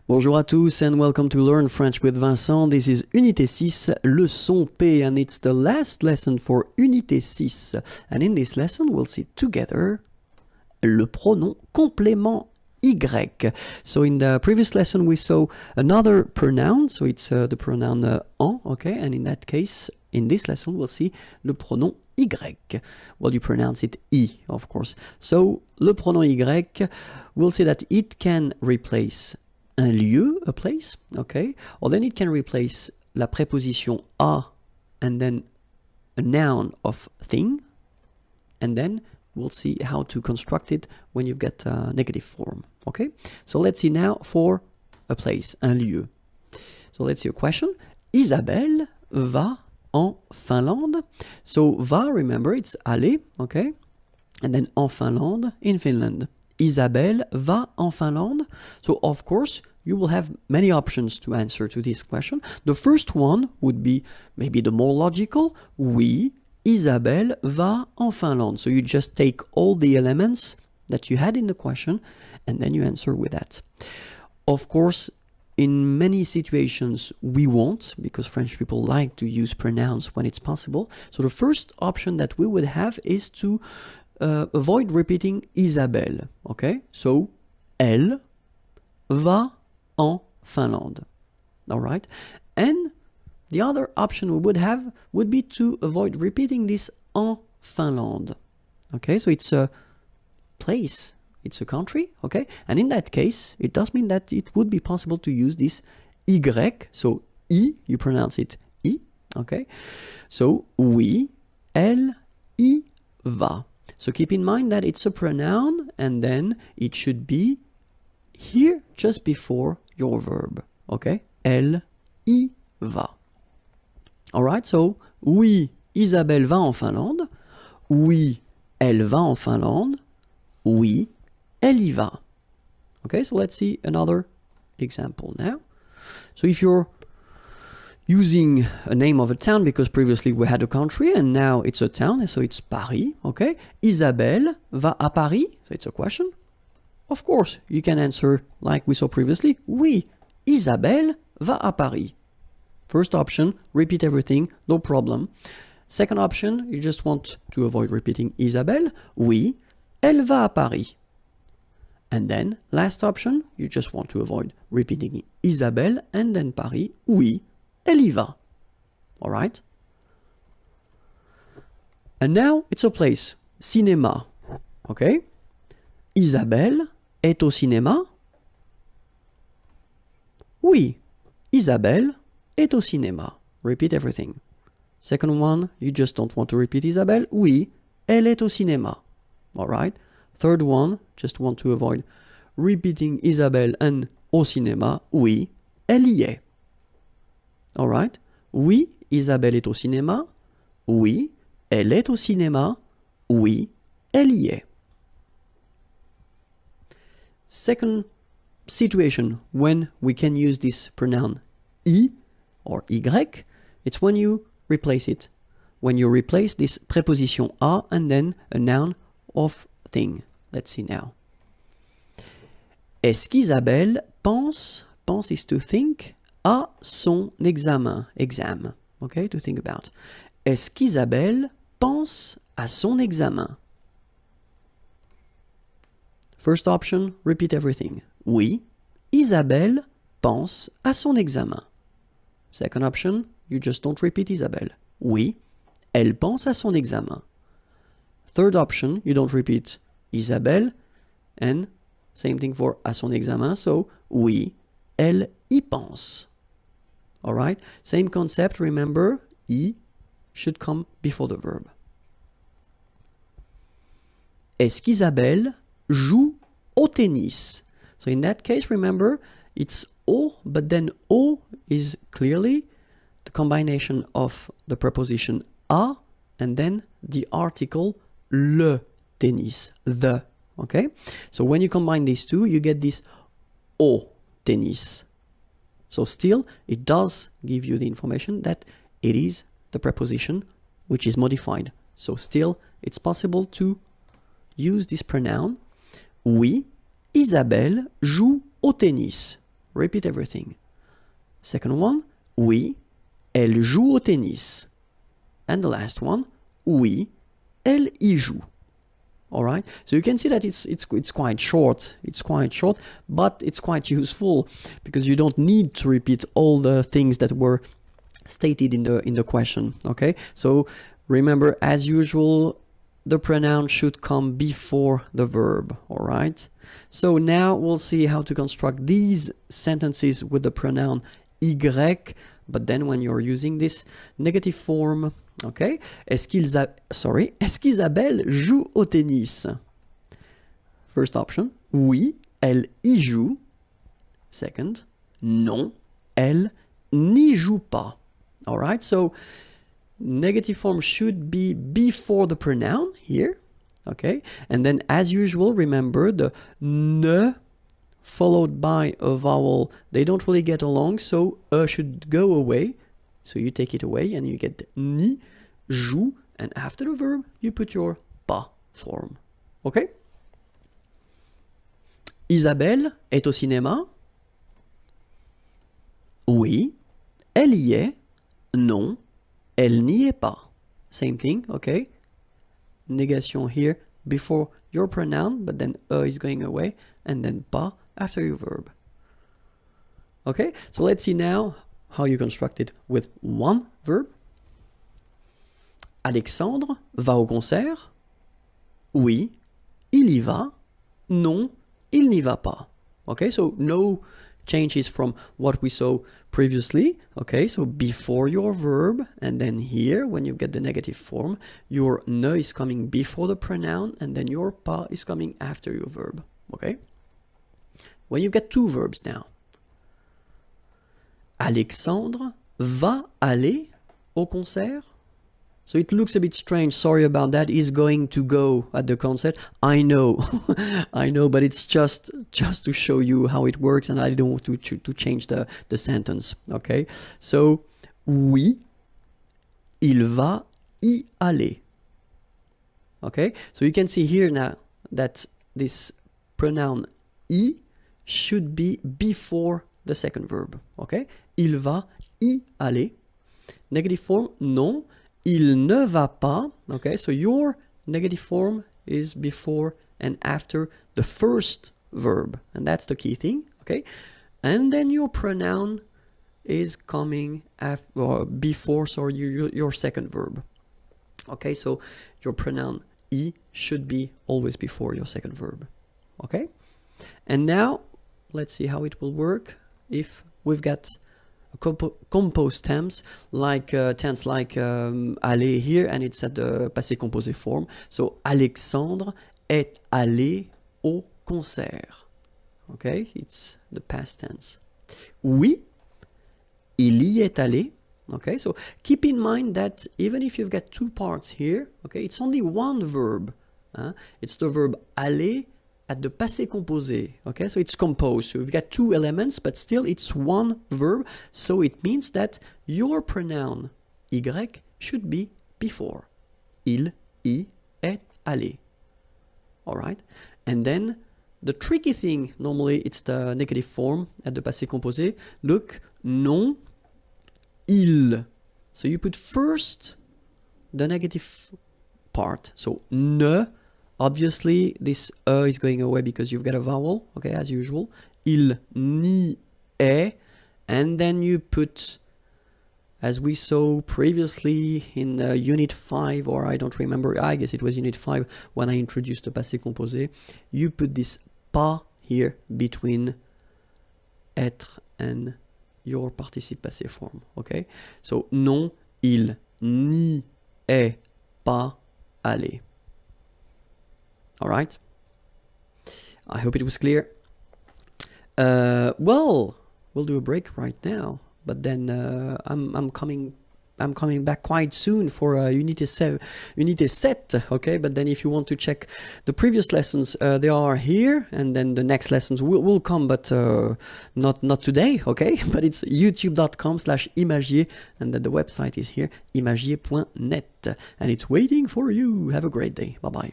Bonjour à tous and welcome to Learn French with Vincent. This is Unité 6, leçon P, and it's the last lesson for Unité 6. And in this lesson, we'll see together le pronom complément Y. So in the previous lesson, we saw another pronoun, so it's the pronoun en, okay? And in that case, in this lesson, we'll see le pronom Y. Well, you pronounce it I, of course. So, le pronom Y, we'll say that it can replace un lieu, a place, okay? Or then it can replace la préposition a and then a noun of thing. And then we'll see how to construct it when you get a negative form, okay? So let's see now for a place, un lieu. So let's see a question. Isabelle va en Finlande. So va, remember, it's aller, okay? And then en Finlande, in Finland. Isabelle va en Finlande. So of course, you will have many options to answer to this question. The first one would be maybe the more logical. Oui, Isabelle va en Finlande. So you just take all the elements that you had in the question and then you answer with that. Of course, in many situations we won't, because French people like to use pronouns when it's possible. So the first option that we would have is to avoid repeating Isabelle, okay? So, elle va en Finlande, all right? And the other option we would have would be to avoid repeating this en Finlande, okay? So it's a place, it's a country, okay? And in that case, it does mean that it would be possible to use this Y, so I, you pronounce it I, okay? So, oui, elle y va. So keep in mind that it's a pronoun and then it should be here just before your verb, okay? Elle y va. Alright, so oui, Isabelle va en Finlande. Oui, elle va en Finlande. Oui, elle y va. Okay, so let's see another example now. So if you're using a name of a town, because previously we had a country and now it's a town, so it's Paris, okay? Isabelle va à Paris, so it's a question. Of course, you can answer like we saw previously, oui, Isabelle va à Paris. First option, repeat everything, no problem. Second option, you just want to avoid repeating Isabelle, oui, elle va à Paris. And then, last option, you just want to avoid repeating Isabelle and then Paris, oui, elle y va. All right? And now it's a place, cinéma. Okay? Isabelle est au cinéma? Oui, Isabelle est au cinéma. Repeat everything. Second one, you just don't want to repeat Isabelle. Oui, elle est au cinéma. All right? Third one, just want to avoid repeating Isabelle and au cinéma. Oui, elle y est. All right? Oui, Isabelle est au cinéma. Oui, elle est au cinéma. Oui, elle y est. Second situation when we can use this pronoun I or Y, it's when you replace it. When you replace this preposition a and then a noun of thing. Let's see now. Est-ce qu'Isabelle pense is to think, à son examen, exam, okay, to think about. Est-ce qu'Isabelle pense à son examen? First option, repeat everything. Oui, Isabelle pense à son examen. Second option, you just don't repeat Isabelle. Oui, elle pense à son examen. Third option, you don't repeat Isabelle, and same thing for à son examen, so oui, elle y pense. All right? Same concept, remember, I should come before the verb. Est-ce qu'Isabelle joue au tennis? So in that case, remember, it's au, but then au is clearly the combination of the preposition à and then the article le tennis, the, okay? So when you combine these two, you get this au tennis. So still, it does give you the information that it is the preposition which is modified. So still, it's possible to use this pronoun. Oui, Isabelle joue au tennis. Repeat everything. Second one, oui, elle joue au tennis. And the last one, oui, elle y joue. All right, so you can see that it's quite short. It's quite short, but it's quite useful because you don't need to repeat all the things that were stated in the question. Okay, so remember, as usual, the pronoun should come before the verb. All right, so now we'll see how to construct these sentences with the pronoun y, but then when you're using this negative form. Okay, est-ce qu'Isabelle joue au tennis? First option, oui, elle y joue. Second, non, elle n'y joue pas. All right, so negative form should be before the pronoun here. Okay, and then as usual, remember the ne followed by a vowel, they don't really get along, so should go away. So you take it away and you get ni, joue, and after the verb, you put your pas form. Okay? Isabelle est au cinéma? Oui, elle y est. Non, elle n'y est pas. Same thing, okay? Negation here before your pronoun, but then is going away, and then pas after your verb. Okay, so let's see now how you construct it with one verb. Alexandre va au concert? Oui, il y va. Non, il n'y va pas. Okay, so no changes from what we saw previously. Okay, so before your verb, and then here, when you get the negative form, your ne is coming before the pronoun, and then your pas is coming after your verb. Okay? When you get two verbs now. Alexandre va aller au concert? So it looks a bit strange, sorry about that. He's going to go at the concert. I know, I know, but it's just to show you how it works, and I don't want to change the sentence, okay? So, oui, il va y aller. Okay, so you can see here now that this pronoun y should be before the second verb, okay? Il va y aller. Negative form, non. Il ne va pas, okay? So your negative form is before and after the first verb, and that's the key thing, okay? And then your pronoun is coming before, sorry, your second verb. Okay, so your pronoun y should be always before your second verb, okay? And now, let's see how it will work if we've got composed tense like aller here, and it's at the passé composé form. So Alexandre est allé au concert. Okay, it's the past tense. Oui, il y est allé. Okay, so keep in mind that even if you've got two parts here, okay, it's only one verb. It's the verb aller at the passé composé, okay? So it's composed. So we've got two elements, but still it's one verb. So it means that your pronoun y should be before. Il y est allé. All right? And then the tricky thing, normally it's the negative form at the passé composé. Look, non, il. So you put first the negative part. So ne. Obviously, this is going away because you've got a vowel, okay, as usual. Il n'y est, and then you put, as we saw previously in Unit 5, or I don't remember, I guess it was Unit 5 when I introduced the passé composé, you put this pas here between être and your participe passé form, okay? So, non, il n'y est pas allé. All right. I hope it was clear. Well, we'll do a break right now, but then I'm coming back quite soon for Unité 7. Okay, but then if you want to check the previous lessons, they are here, and then the next lessons will come, but not today. Okay, but it's youtube.com/imagier, and then the website is here, imagier.net, and it's waiting for you. Have a great day. Bye bye.